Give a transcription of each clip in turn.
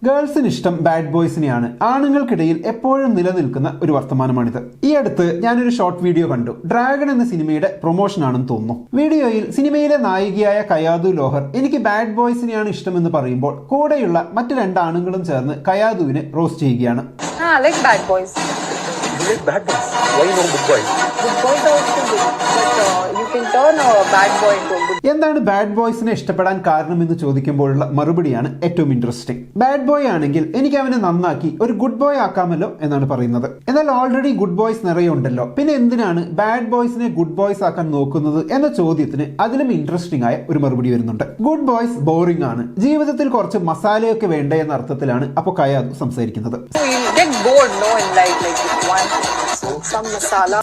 ഗേൾസിന് ഇഷ്ടം ബാഡ് ബോയ്സിനെയാണ്. ആണുങ്ങൾക്കിടയിൽ എപ്പോഴും നിലനിൽക്കുന്ന ഒരു വർത്തമാനമാണിത്. ഈ അടുത്ത് ഞാനൊരു ഷോർട്ട് വീഡിയോ കണ്ടു. ഡ്രാഗൺ എന്ന സിനിമയുടെ പ്രൊമോഷൻ ആണെന്ന് തോന്നുന്നു. വീഡിയോയിൽ സിനിമയിലെ നായികയായ കയാതു ലോഹർ എനിക്ക് ബാഡ് ബോയ്സിനെയാണ് ഇഷ്ടമെന്ന് പറയുമ്പോൾ കൂടെയുള്ള മറ്റു രണ്ട് ആണുങ്ങളും ചേർന്ന് കയാതുവിനെ റോസ്റ്റ് ചെയ്യുകയാണ്. Bad boys. Why no good boys? Good boys are also good, but you can turn a bad boy into a good. എന്താണ് ബാഡ് ബോയ്സിനെ ഇഷ്ടപ്പെടാൻ കാരണം എന്ന് ചോദിക്കുമ്പോഴുള്ള മറുപടിയാണ് ഏറ്റവും ഇൻട്രസ്റ്റിംഗ്. ബാഡ് ബോയ് ആണെങ്കിൽ എനിക്ക് അവനെ നന്നാക്കി ഒരു ഗുഡ് ബോയ് ആക്കാമല്ലോ എന്നാണ് പറയുന്നത്. എന്നാൽ ഓൾറെഡി ഗുഡ് ബോയ്സ് നിറയെ ഉണ്ടല്ലോ, പിന്നെ എന്തിനാണ് ബാഡ് ബോയ്സിനെ ഗുഡ് ബോയ്സ് ആക്കാൻ നോക്കുന്നത് എന്ന ചോദ്യത്തിന് അതിലും ഇൻട്രസ്റ്റിംഗ് ആയ ഒരു മറുപടി വരുന്നുണ്ട്. ഗുഡ് ബോയ്സ് ബോറിംഗ് ആണ്, ജീവിതത്തിൽ കുറച്ച് മസാലയൊക്കെ വേണ്ടേ എന്ന അർത്ഥത്തിലാണ് അപ്പോൾ കയാതു സംസാരിക്കുന്നത്.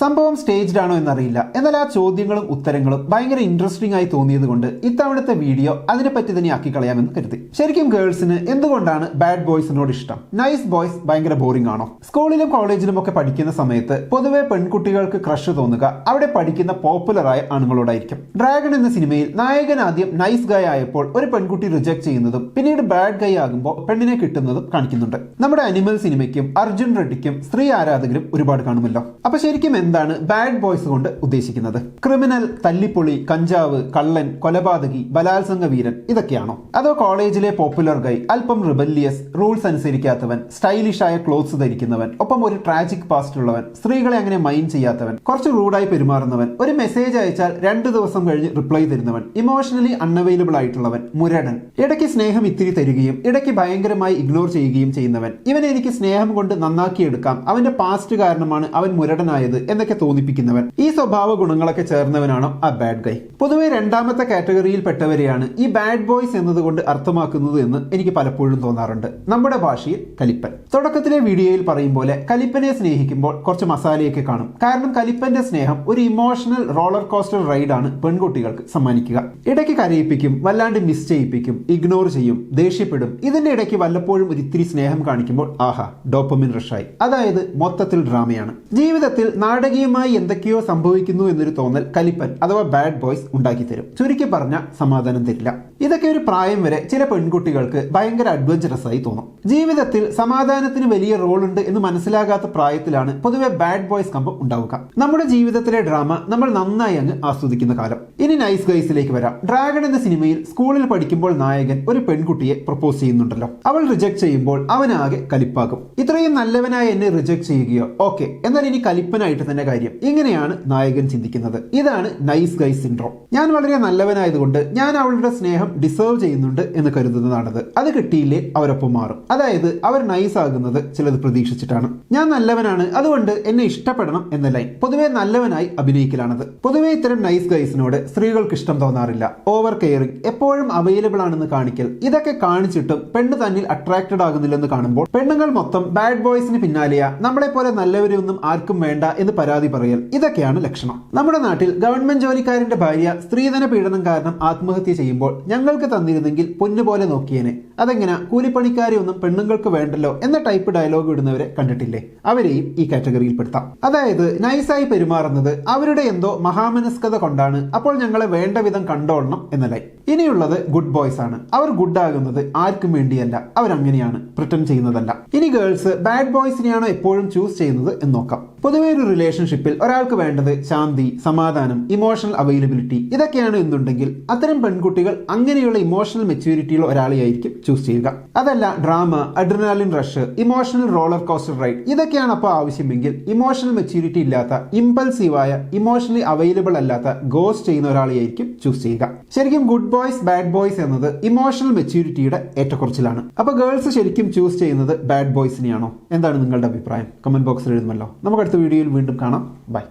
സംഭവം സ്റ്റേജ്ഡ് ആണോ എന്നറിയില്ല, എന്നാൽ ആ ചോദ്യങ്ങളും ഉത്തരങ്ങളും ഭയങ്കര ഇൻട്രസ്റ്റിംഗ് ആയി തോന്നിയത് കൊണ്ട് ഇത്തവണത്തെ വീഡിയോ അതിനെപ്പറ്റി തന്നെ ആക്കി കളയാമെന്ന് കരുതി. ശരിക്കും ഗേൾസിന് എന്തുകൊണ്ടാണ് ബാഡ് ബോയ്സിനോട് ഇഷ്ടം? നൈസ് ബോയ്സ് ഭയങ്കര ബോറിംഗ് ആണോ? സ്കൂളിലും കോളേജിലും ഒക്കെ പഠിക്കുന്ന സമയത്ത് പൊതുവെ പെൺകുട്ടികൾക്ക് ക്രഷ് തോന്നുക അവിടെ പഠിക്കുന്ന പോപ്പുലറായ ആണുങ്ങളോടായിരിക്കും. ഡ്രാഗൺ എന്ന സിനിമയിൽ നായകൻ ആദ്യം നൈസ് ഗൈ ആയപ്പോൾ ഒരു പെൺകുട്ടി റിജക്ട് ചെയ്യുന്നതും പിന്നീട് ബാഡ് ഗൈ ആകുമ്പോൾ പെണ്ണിനെ കിട്ടുന്നതും കാണിക്കുന്നുണ്ട്. നമ്മുടെ അനിമൽ സിനിമയ്ക്കും അർജുൻ റെഡ്ഡിക്കും സ്ത്രീ ആരാധകരും ഒരുപാട് കാണുമല്ലോ. അപ്പൊ ശരിക്കും എന്താണ് ബാഡ് ബോയ്സ് കൊണ്ട് ഉദ്ദേശിക്കുന്നത്? ക്രിമിനൽ, തല്ലിപ്പൊളി, കഞ്ചാവ്, കള്ളൻ, കൊലപാതകി, ബലാത്സംഗ വീരൻ ഇതൊക്കെയാണോ? അതോ കോളേജിലെ പോപ്പുലർ ഗൈ, അല്പം റിബല്ലിയസ്, റൂൾസ് അനുസരിക്കാത്തവൻ, സ്റ്റൈലിഷ് ആയ ക്ലോത്ത്സ് ധരിക്കുന്നവൻ, ഒപ്പം ഒരു ട്രാജിക് പാസ്റ്റ് ഉള്ളവൻ, സ്ത്രീകളെ അങ്ങനെ മൈൻഡ് ചെയ്യാത്തവൻ, കുറച്ച് റൂഡായി പെരുമാറുന്നവൻ, ഒരു മെസ്സേജ് അയച്ചാൽ 2 ദിവസം കഴിഞ്ഞ് റിപ്ലൈ തരുന്നവൻ, ഇമോഷണലി അൺഅവൈലബിൾ ആയിട്ടുള്ളവൻ, മുരടൻ, ഇടയ്ക്ക് സ്നേഹം ഇത്തിരി തരികയും ഇടയ്ക്ക് ഭയങ്കരമായി ഇഗ്നോർ ചെയ്യുകയും ചെയ്യുന്നവൻ, ഇവനെ എനിക്ക് സ്നേഹം കൊണ്ട് നന്നാക്കിയെടുക്കാം, അവന്റെ പാസ്റ്റ് കാരണമാണ് അവൻ മുരടനായത് എന്നൊക്കെ തോന്നിപ്പിക്കുന്നവൻ. ഈ സ്വഭാവ ഗുണങ്ങളൊക്കെ ചേർന്നവനാണോ ആ ബാഡ് ഗൈ? പൊതുവെ രണ്ടാമത്തെ കാറ്റഗറിയിൽ പെട്ടവരെയാണ് ഈ ബാഡ് ബോയ്സ് എന്നതുകൊണ്ട് അർത്ഥമാക്കുന്നത് എന്ന് എനിക്ക് പലപ്പോഴും തോന്നാറുണ്ട്. നമ്മുടെ ഭാഷയിൽ കലിപ്പൻ. തുടക്കത്തിലെ വീഡിയോയിൽ പറയും പോലെ കലിപ്പനെ സ്നേഹിക്കുമ്പോൾ കുറച്ച് മസാലയൊക്കെ കാണും. കാരണം കലിപ്പന്റെ സ്നേഹം ഒരു ഇമോഷണൽ റോളർ കോസ്റ്റർ റൈഡാണ് പെൺകുട്ടികൾക്ക് സമ്മാനിക്കുക. ഇടയ്ക്ക് കരയിപ്പിക്കും, വല്ലാണ്ട് മിസ് ചെയ്യിപ്പിക്കും, ഇഗ്നോർ ചെയ്യും, ദേഷ്യപ്പെടും. ഇതിന്റെ ഇടയ്ക്ക് വല്ലപ്പോഴും ഒരു ഇത്തിരി സ്നേഹം കാണിക്കുമ്പോൾ ആഹാ ഡോപ്പമിൻ റഷായി. അതായത് മൊത്തത്തിൽ ഡ്രാമയാണ്. ജീവിതത്തിൽ നാടകീയമായി എന്തൊക്കെയോ സംഭവിക്കുന്നു എന്നൊരു തോന്നൽ കലിപ്പൻ അഥവാ ബാഡ് ബോയ്സ് ഉണ്ടാക്കി തരും. ചുരുക്കി പറഞ്ഞ സമാധാനം തരില്ല. ഇതൊക്കെ ഒരു പ്രായം വരെ ചില പെൺകുട്ടികൾക്ക് ഭയങ്കര അഡ്വഞ്ചറസ് ആയി തോന്നും. ജീവിതത്തിൽ സമാധാനത്തിന് വലിയ റോൾ ഉണ്ട് എന്ന് മനസ്സിലാകാത്ത പ്രായത്തിലാണ് പൊതുവെ ബാഡ് ബോയ്സ് കമ്പം ഉണ്ടാവുക. നമ്മുടെ ജീവിതത്തിലെ ഡ്രാമ നമ്മൾ നന്നായി അങ്ങ് ആസ്വദിക്കുന്ന കാലം. ഇനി നൈസ് ഗൈസിലേക്ക് വരാം. ഡ്രാഗൺ എന്ന സിനിമയിൽ സ്കൂളിൽ പഠിക്കുമ്പോൾ നായകൻ ഒരു പെൺകുട്ടിയെ പ്രപ്പോസ് ചെയ്യുന്നുണ്ടല്ലോ. അവൾ റിജക്ട് ചെയ്യുമ്പോൾ അവനാകെ കലിപ്പാകും. ഇത്രയും നല്ലവനായ എന്നെ റിജക്ട് ചെയ്യുകയോ? ഓക്കെ, എന്നാൽ ഇനി കലിപ്പനായിട്ട് തന്നെ കാര്യം. ഇങ്ങനെയാണ് നായകൻ ചിന്തിക്കുന്നത്. ഇതാണ് നൈസ് ഗൈ സിൻഡ്രോം. ഞാൻ വളരെ നല്ലവനായതുകൊണ്ട് ഞാൻ അവളുടെ സ്നേഹം ഡിസേർവ് ചെയ്യുന്നുണ്ട് എന്ന് കരുതുന്നതാണത്. അത് കിട്ടിയില്ലേ അവരൊപ്പം മാറും. അതായത് അവർ നൈസ് ആകുന്നത് ചിലത് പ്രതീക്ഷിച്ചിട്ടാണ്. ഞാൻ നല്ലവനാണ് അതുകൊണ്ട് എന്നെ ഇഷ്ടപ്പെടണം എന്ന ലൈൻ പൊതുവെ നല്ലവനായി അഭിനയിക്കലാണത്. പൊതുവെ ഇത്തരം നൈസ് ഗൈസിനോട് സ്ത്രീകൾക്ക് ഇഷ്ടം തോന്നാറില്ല. ഓവർ കെയറിംഗ്, എപ്പോഴും അവൈലബിൾ ആണെന്ന് കാണിക്കൽ, ഇതൊക്കെ കാണിച്ചിട്ടും പെണ്ണ് തന്നിൽ അട്രാക്റ്റഡ് ആകുന്നില്ലെന്ന് കാണുമ്പോൾ പെണ്ണുങ്ങൾ മൊത്തം ബാഡ് ബോയ്സിന് പിന്നാലെയാ, നമ്മളെ പോലെ നല്ലവരൊന്നും ആർക്കും വേണ്ട എന്ന് പരാതി പറയൽ, ഇതൊക്കെയാണ് ലക്ഷണം. നമ്മുടെ നാട്ടിൽ ഗവൺമെന്റ് ജോലിക്കാരന്റെ ഭാര്യ സ്ത്രീധന പീഡനം കാരണം ആത്മഹത്യ ചെയ്യുമ്പോൾ ഞങ്ങൾക്ക് തന്നിരുന്നെങ്കിൽ പൊന്നുപോലെ നോക്കിയേനെ, അതെങ്ങനെ കൂലിപ്പണിക്കാരെ ഒന്നും പെണ്ണുങ്ങൾക്ക് വേണ്ടല്ലോ എന്ന ടൈപ്പ് ഡയലോഗ് ഇടുന്നവരെ കണ്ടിട്ടില്ലേ? അവരെയും ഈ കാറ്റഗറിയിൽ പെടുത്താം. അതായത് നൈസായി പെരുമാറുന്നത് അവരുടെ എന്തോ മഹാമനസ്കത കൊണ്ടാണ്, അപ്പോൾ ഞങ്ങളെ വേണ്ട വിധം കണ്ടോളണം എന്നല്ലേ. ഇനിയുള്ളത് ഗുഡ് ബോയ്സ് ആണ്. അവർ ഗുഡ് ആകുന്നത് ആർക്കും വേണ്ടിയല്ല, അവരങ്ങനെയാണ്, പ്രിറ്റൻഡ് ചെയ്യുന്നതല്ല. ഇനി ഗേൾസ് ബാഡ് ബോയ്സിനെയാണോ എപ്പോഴും ചൂസ് ചെയ്യുന്നത് എന്ന് നോക്കാം. പൊതുവെ ഒരു റിലേഷൻഷിപ്പിൽ ഒരാൾക്ക് വേണ്ടത് ശാന്തി, സമാധാനം, ഇമോഷണൽ അവൈലബിലിറ്റി ഇതൊക്കെയാണ് എന്നുണ്ടെങ്കിൽ അത്തരം പെൺകുട്ടികൾ അങ്ങനെയുള്ള ഇമോഷണൽ മെച്യൂരിറ്റിയുള്ള ഒരാളെയായിരിക്കും ചൂസ് ചെയ്യുക. അതല്ല drama, adrenaline rush, emotional roller coaster ride ഇതൊക്കെയാണ് അപ്പോൾ ആവശ്യമെങ്കിൽ ഇമോഷണൽ മെച്യൂരിറ്റി ഇല്ലാത്ത, ഇമ്പൾസീവായ, ഇമോഷണലി അവൈലബിൾ അല്ലാത്ത, ഗോസ്റ്റ് ചെയ്യുന്ന ഒരാളെയായിരിക്കും ചൂസ് ചെയ്യുക. ശരിക്കും ഗുഡ് ബോയ്സ് ബാഡ് ബോയ്സ് എന്നത് ഇമോഷണൽ മെച്യൂരിറ്റിയുടെ ഏറ്റക്കുറച്ചിലാണ്. അപ്പോൾ ഗേൾസ് ശരിക്കും ചൂസ് ചെയ്യുന്നത് ബാഡ് ബോയ്സിനെയാണോ? എന്താണ് നിങ്ങളുടെ അഭിപ്രായം? കമന്റ് ബോക്സിൽ എഴുതുമല്ലോ. നമുക്ക് അടുത്ത വീഡിയോയിൽ വീണ്ടും കാണാം. ബൈ.